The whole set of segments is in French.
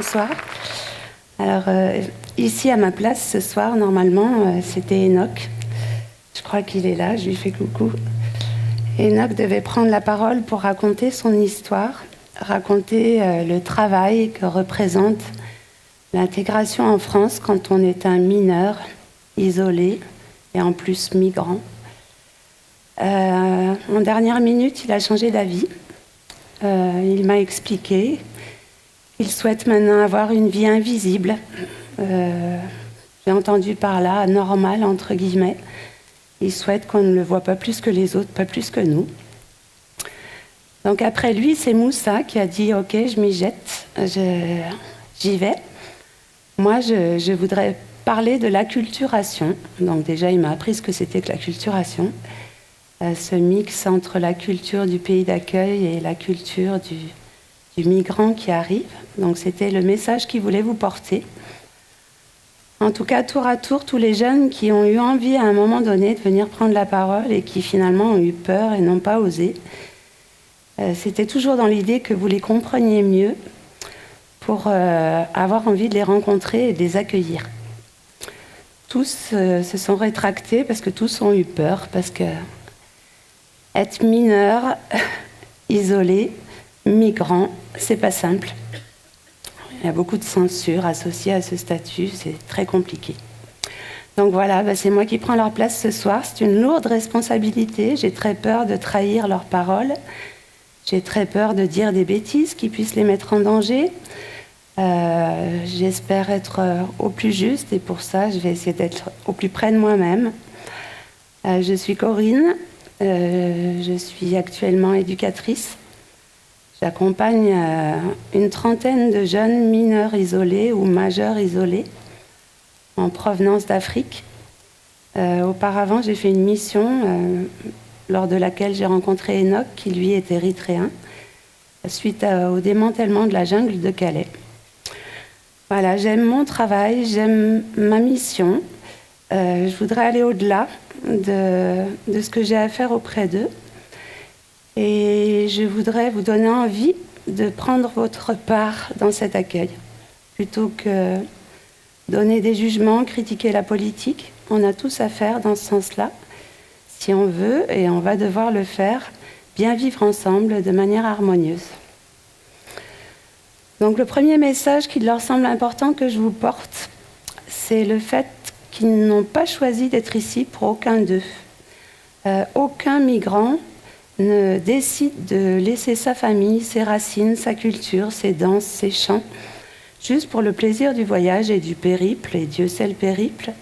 bonsoir. Alors, ici à ma place ce soir, normalement, c'était Enoch. Je crois qu'il est là, je lui fais coucou. Enoch devait prendre la parole pour raconter son histoire, raconter le travail que représente l'intégration en France quand on est un mineur, isolé et en plus migrant. En dernière minute, il a changé d'avis. Il m'a expliqué qu'il souhaite maintenant avoir une vie invisible. J'ai entendu par là, normale, entre guillemets. Il souhaite qu'on ne le voit pas plus que les autres, pas plus que nous. Donc après lui, c'est Moussa qui a dit « Ok, je m'y jette, j'y vais ». Moi, je voudrais parler de l'acculturation. Donc déjà, il m'a appris ce que c'était que l'acculturation. Ce mix entre la culture du pays d'accueil et la culture du migrant qui arrive. Donc c'était le message qu'il voulait vous porter. En tout cas, tour à tour, tous les jeunes qui ont eu envie à un moment donné de venir prendre la parole et qui finalement ont eu peur et n'ont pas osé, c'était toujours dans l'idée que vous les compreniez mieux pour avoir envie de les rencontrer et de les accueillir. Tous se sont rétractés parce que tous ont eu peur, parce que être mineur, isolé, migrant, c'est pas simple. Il y a beaucoup de censure associée à ce statut, c'est très compliqué. Donc voilà, c'est moi qui prends leur place ce soir. C'est une lourde responsabilité. J'ai très peur de trahir leurs paroles. J'ai très peur de dire des bêtises qui puissent les mettre en danger. J'espère être au plus juste et pour ça, je vais essayer d'être au plus près de moi-même. Je suis Corinne. Je suis actuellement éducatrice. J'accompagne une trentaine de jeunes mineurs isolés ou majeurs isolés en provenance d'Afrique. Auparavant, j'ai fait une mission lors de laquelle j'ai rencontré Enoch, qui lui est érythréen, suite au démantèlement de la jungle de Calais. Voilà, j'aime mon travail, j'aime ma mission. Je voudrais aller au-delà de ce que j'ai à faire auprès d'eux. Et je voudrais vous donner envie de prendre votre part dans cet accueil. Plutôt que donner des jugements, critiquer la politique, on a tous à faire dans ce sens-là, si on veut, et on va devoir le faire, bien vivre ensemble de manière harmonieuse. Donc le premier message qui leur semble important que je vous porte, c'est le fait qu'ils n'ont pas choisi d'être ici pour aucun d'eux. Aucun migrant ne décide de laisser sa famille, ses racines, sa culture, ses danses, ses chants, juste pour le plaisir du voyage et du périple, et Dieu sait le périple.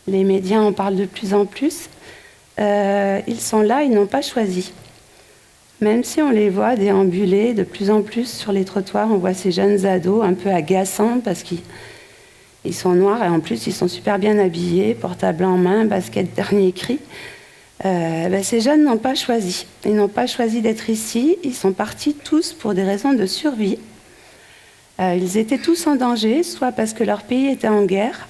Les médias en parlent de plus en plus. Ils sont là, ils n'ont pas choisi. Même si on les voit déambuler de plus en plus sur les trottoirs, on voit ces jeunes ados un peu agaçants parce qu'ils sont noirs et en plus ils sont super bien habillés, portable en main, basket dernier cri. Ces jeunes n'ont pas choisi. Ils n'ont pas choisi d'être ici. Ils sont partis tous pour des raisons de survie. Ils étaient tous en danger, soit parce que leur pays était en guerre,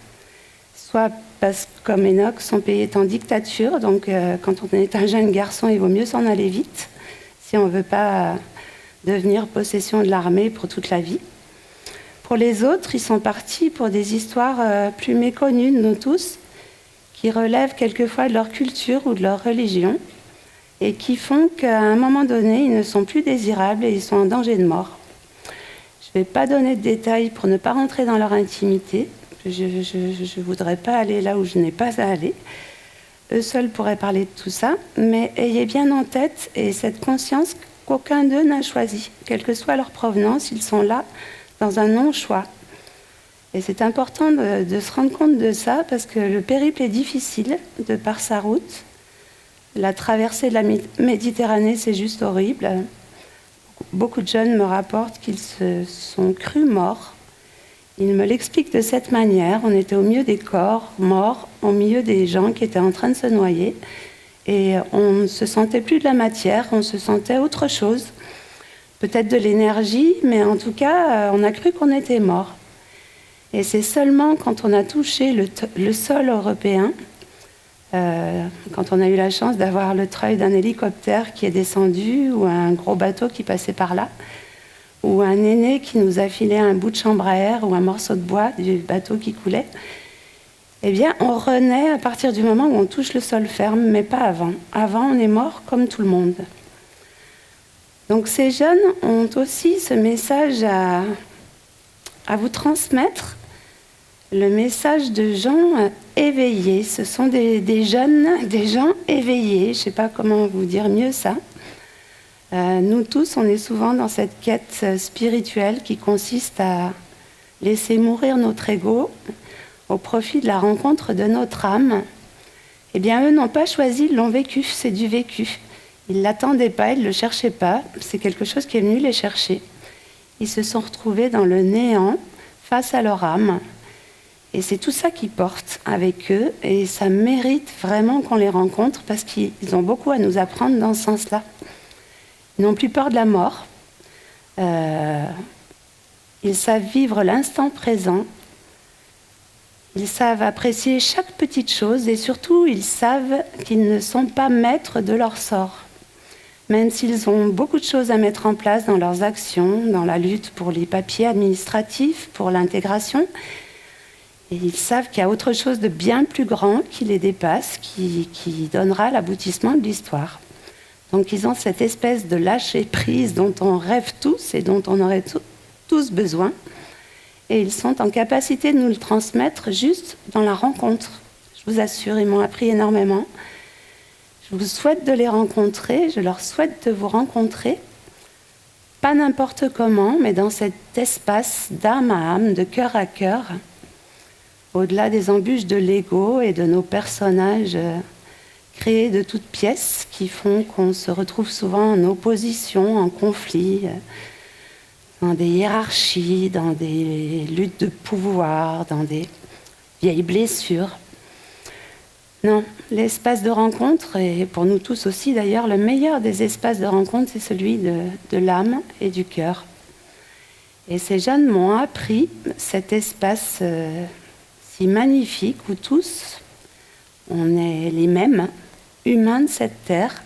soit parce que, comme Enoch, son pays est en dictature. Donc, quand on est un jeune garçon, il vaut mieux s'en aller vite, si on ne veut pas devenir possession de l'armée pour toute la vie. Pour les autres, ils sont partis pour des histoires plus méconnues de nous tous, qui relèvent quelquefois de leur culture ou de leur religion et qui font qu'à un moment donné, ils ne sont plus désirables et ils sont en danger de mort. Je ne vais pas donner de détails pour ne pas rentrer dans leur intimité. Je ne voudrais pas aller là où je n'ai pas à aller. Eux seuls pourraient parler de tout ça, mais ayez bien en tête et cette conscience qu'aucun d'eux n'a choisi. Quelle que soit leur provenance, ils sont là dans un non-choix. Et c'est important de se rendre compte de ça parce que le périple est difficile de par sa route. La traversée de la Méditerranée, c'est juste horrible. Beaucoup de jeunes me rapportent qu'ils se sont crus morts. Ils me l'expliquent de cette manière. On était au milieu des corps morts, au milieu des gens qui étaient en train de se noyer. Et on ne se sentait plus de la matière, on se sentait autre chose. Peut-être de l'énergie, mais en tout cas, on a cru qu'on était morts. Et c'est seulement quand on a touché le sol européen, quand on a eu la chance d'avoir le treuil d'un hélicoptère qui est descendu ou un gros bateau qui passait par là, ou un aîné qui nous a filé un bout de chambre à air ou un morceau de bois du bateau qui coulait, eh bien, on renaît à partir du moment où on touche le sol ferme, mais pas avant. Avant, on est mort comme tout le monde. Donc ces jeunes ont aussi ce message à vous transmettre, le message de gens éveillés. Ce sont des jeunes, des gens éveillés, je ne sais pas comment vous dire mieux ça. Nous tous, on est souvent dans cette quête spirituelle qui consiste à laisser mourir notre ego au profit de la rencontre de notre âme. Eh bien, eux n'ont pas choisi, ils l'ont vécu, c'est du vécu. Ils ne l'attendaient pas, ils ne le cherchaient pas, c'est quelque chose qui est venu les chercher. Ils se sont retrouvés dans le néant, face à leur âme. Et c'est tout ça qu'ils portent avec eux, et ça mérite vraiment qu'on les rencontre, parce qu'ils ont beaucoup à nous apprendre dans ce sens-là. Ils n'ont plus peur de la mort. Ils savent vivre l'instant présent. Ils savent apprécier chaque petite chose, et surtout, ils savent qu'ils ne sont pas maîtres de leur sort. Même s'ils ont beaucoup de choses à mettre en place dans leurs actions, dans la lutte pour les papiers administratifs, pour l'intégration, et ils savent qu'il y a autre chose de bien plus grand qui les dépasse, qui donnera l'aboutissement de l'histoire. Donc ils ont cette espèce de lâcher-prise dont on rêve tous et dont on aurait tous besoin. Et ils sont en capacité de nous le transmettre juste dans la rencontre. Je vous assure, ils m'ont appris énormément. Je vous souhaite de les rencontrer, je leur souhaite de vous rencontrer, pas n'importe comment, mais dans cet espace d'âme à âme, de cœur à cœur, au-delà des embûches de l'ego et de nos personnages créés de toutes pièces qui font qu'on se retrouve souvent en opposition, en conflit, dans des hiérarchies, dans des luttes de pouvoir, dans des vieilles blessures. Non, l'espace de rencontre, et pour nous tous aussi d'ailleurs, le meilleur des espaces de rencontre, c'est celui de l'âme et du cœur. Et ces jeunes m'ont appris cet espace si magnifique où tous, on est les mêmes, humains de cette terre,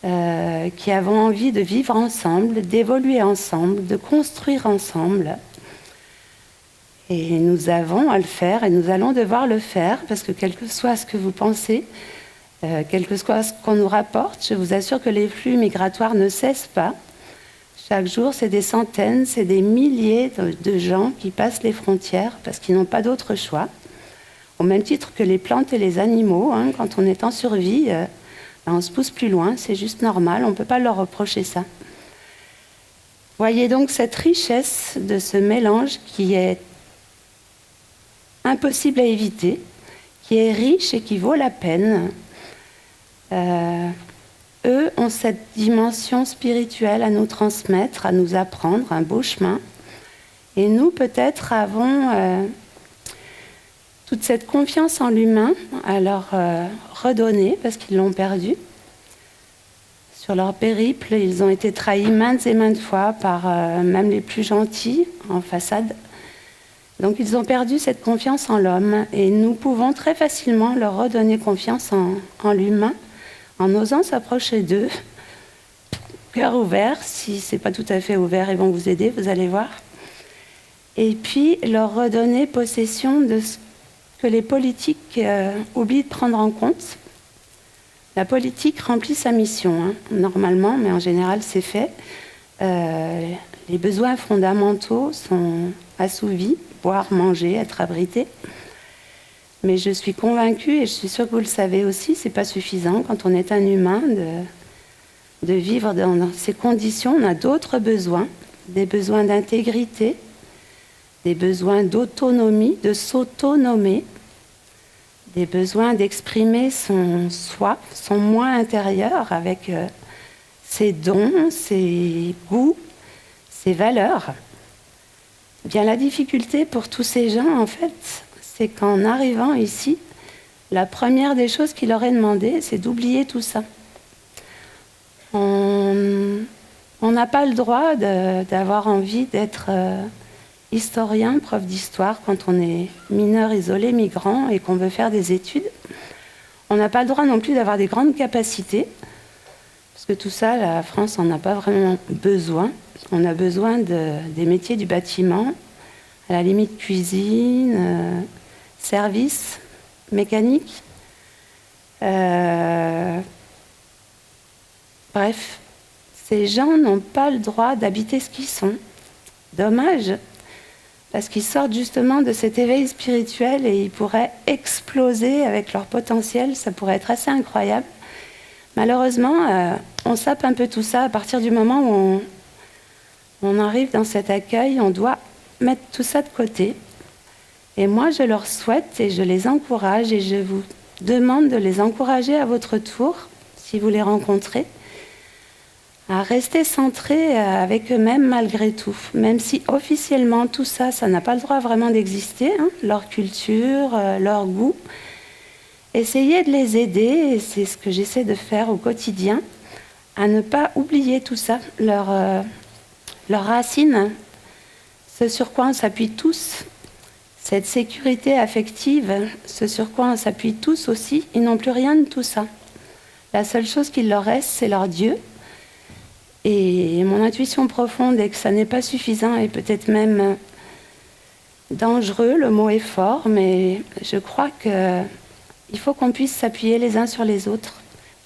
qui avons envie de vivre ensemble, d'évoluer ensemble, de construire ensemble. Et nous avons à le faire, et nous allons devoir le faire, parce que quel que soit ce que vous pensez, quel que soit ce qu'on nous rapporte, je vous assure que les flux migratoires ne cessent pas. Chaque jour, c'est des centaines, c'est des milliers de gens qui passent les frontières, parce qu'ils n'ont pas d'autre choix. Au même titre que les plantes et les animaux, hein, quand on est en survie, on se pousse plus loin, c'est juste normal, on ne peut pas leur reprocher ça. Voyez donc cette richesse de ce mélange qui est impossible à éviter, qui est riche et qui vaut la peine. Eux ont cette dimension spirituelle à nous transmettre, à nous apprendre, un beau chemin. Et nous, peut-être, avons toute cette confiance en l'humain à leur redonner, parce qu'ils l'ont perdue. Sur leur périple, ils ont été trahis maintes et maintes fois par même les plus gentils en façade. Donc ils ont perdu cette confiance en l'homme, et nous pouvons très facilement leur redonner confiance en l'humain, en osant s'approcher d'eux, cœur ouvert. Si ce n'est pas tout à fait ouvert, ils vont vous aider, vous allez voir. Et puis leur redonner possession de ce que les politiques oublient de prendre en compte. La politique remplit sa mission, hein, normalement, mais en général c'est fait. Les besoins fondamentaux sont assouvis, boire, manger, être abrité. Mais je suis convaincue, et je suis sûre que vous le savez aussi, c'est pas suffisant quand on est un humain de vivre dans ces conditions. On a d'autres besoins, des besoins d'intégrité, des besoins d'autonomie, de s'autonomer, des besoins d'exprimer son soi, son moi intérieur avec ses dons, ses goûts, ses valeurs. Eh bien, la difficulté pour tous ces gens, en fait, c'est qu'en arrivant ici, la première des choses qu'il leur est demandé, c'est d'oublier tout ça. On n'a pas le droit d'avoir envie d'être historien, prof d'histoire, quand on est mineur isolé, migrant, et qu'on veut faire des études. On n'a pas le droit non plus d'avoir des grandes capacités, parce que tout ça, la France n'en a pas vraiment besoin. On a besoin des métiers du bâtiment, à la limite cuisine, service, mécanique. Bref, ces gens n'ont pas le droit d'habiter ce qu'ils sont. Dommage, parce qu'ils sortent justement de cet éveil spirituel et ils pourraient exploser avec leur potentiel, ça pourrait être assez incroyable. Malheureusement, on sape un peu tout ça à partir du moment où on arrive dans cet accueil, on doit mettre tout ça de côté. Et moi, je leur souhaite et je les encourage et je vous demande de les encourager à votre tour, si vous les rencontrez, à rester centrés avec eux-mêmes malgré tout. Même si officiellement tout ça, ça n'a pas le droit vraiment d'exister, hein, leur culture, leur goût. Essayez de les aider, et c'est ce que j'essaie de faire au quotidien, à ne pas oublier tout ça, leurs racines, ce sur quoi on s'appuie tous, cette sécurité affective, ce sur quoi on s'appuie tous aussi, ils n'ont plus rien de tout ça. La seule chose qu'il leur reste, c'est leur Dieu. Et mon intuition profonde est que ça n'est pas suffisant et peut-être même dangereux, le mot est fort, mais je crois qu'il faut qu'on puisse s'appuyer les uns sur les autres,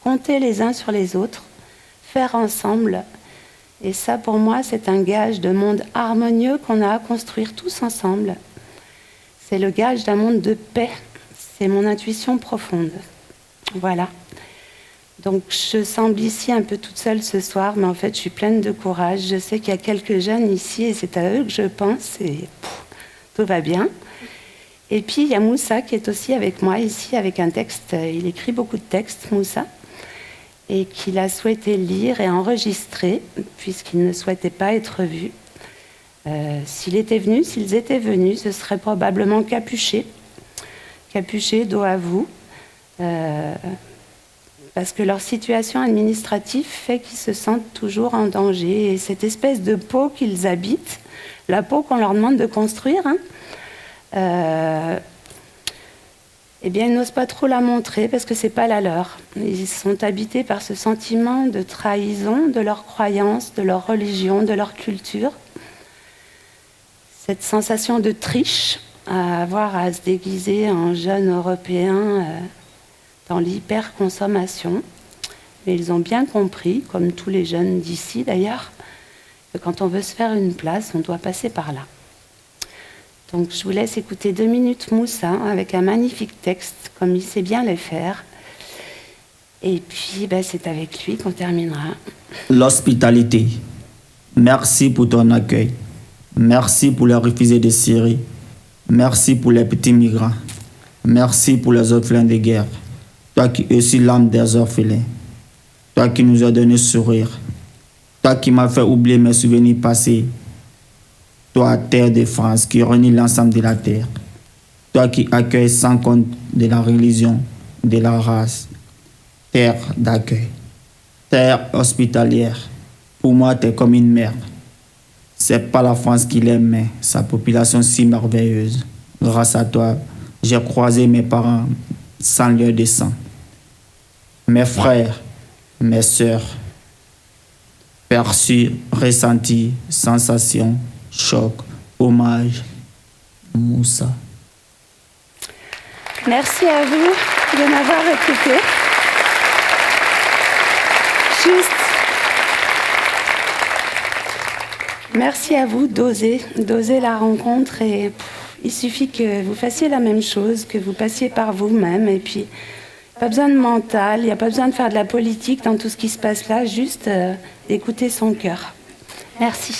compter les uns sur les autres, faire ensemble. Et ça, pour moi, c'est un gage de monde harmonieux qu'on a à construire tous ensemble. C'est le gage d'un monde de paix. C'est mon intuition profonde. Voilà. Donc, je semble ici un peu toute seule ce soir, mais en fait, je suis pleine de courage. Je sais qu'il y a quelques jeunes ici, et c'est à eux que je pense, et tout va bien. Et puis, il y a Moussa qui est aussi avec moi ici, avec un texte. Il écrit beaucoup de textes, Moussa, et qu'il a souhaité lire et enregistrer, puisqu'il ne souhaitait pas être vu. S'ils étaient venus, ce serait probablement capuché. Capuché, dos à vous. Parce que leur situation administrative fait qu'ils se sentent toujours en danger. Et cette espèce de peau qu'ils habitent, la peau qu'on leur demande de construire, eh bien, ils n'osent pas trop la montrer parce que ce n'est pas la leur. Ils sont habités par ce sentiment de trahison de leurs croyances, de leur religion, de leur culture. Cette sensation de triche à avoir à se déguiser en jeune européen dans l'hyperconsommation. Mais ils ont bien compris, comme tous les jeunes d'ici d'ailleurs, que quand on veut se faire une place, on doit passer par là. Donc je vous laisse écouter 2 minutes Moussa avec un magnifique texte, comme il sait bien les faire. Et puis c'est avec lui qu'on terminera. L'hospitalité. Merci pour ton accueil. Merci pour les réfugiés de Syrie. Merci pour les petits migrants. Merci pour les orphelins de guerre. Toi qui es aussi l'âme des orphelins. Toi qui nous as donné sourire. Toi qui m'as fait oublier mes souvenirs passés. Toi, terre de France, qui réunit l'ensemble de la terre. Toi qui accueilles sans compte de la religion, de la race. Terre d'accueil. Terre hospitalière. Pour moi, tu es comme une mère. C'est pas la France qui l'aime, mais sa population si merveilleuse. Grâce à toi, j'ai croisé mes parents sans lieu de sang. Mes frères, mes sœurs. Perçu, ressenti, sensation, choc, hommage, Moussa. Merci à vous de m'avoir écouté. Merci à vous d'oser la rencontre et il suffit que vous fassiez la même chose, que vous passiez par vous-même et puis pas besoin de mental, il n'y a pas besoin de faire de la politique dans tout ce qui se passe là, juste écouter son cœur. Merci.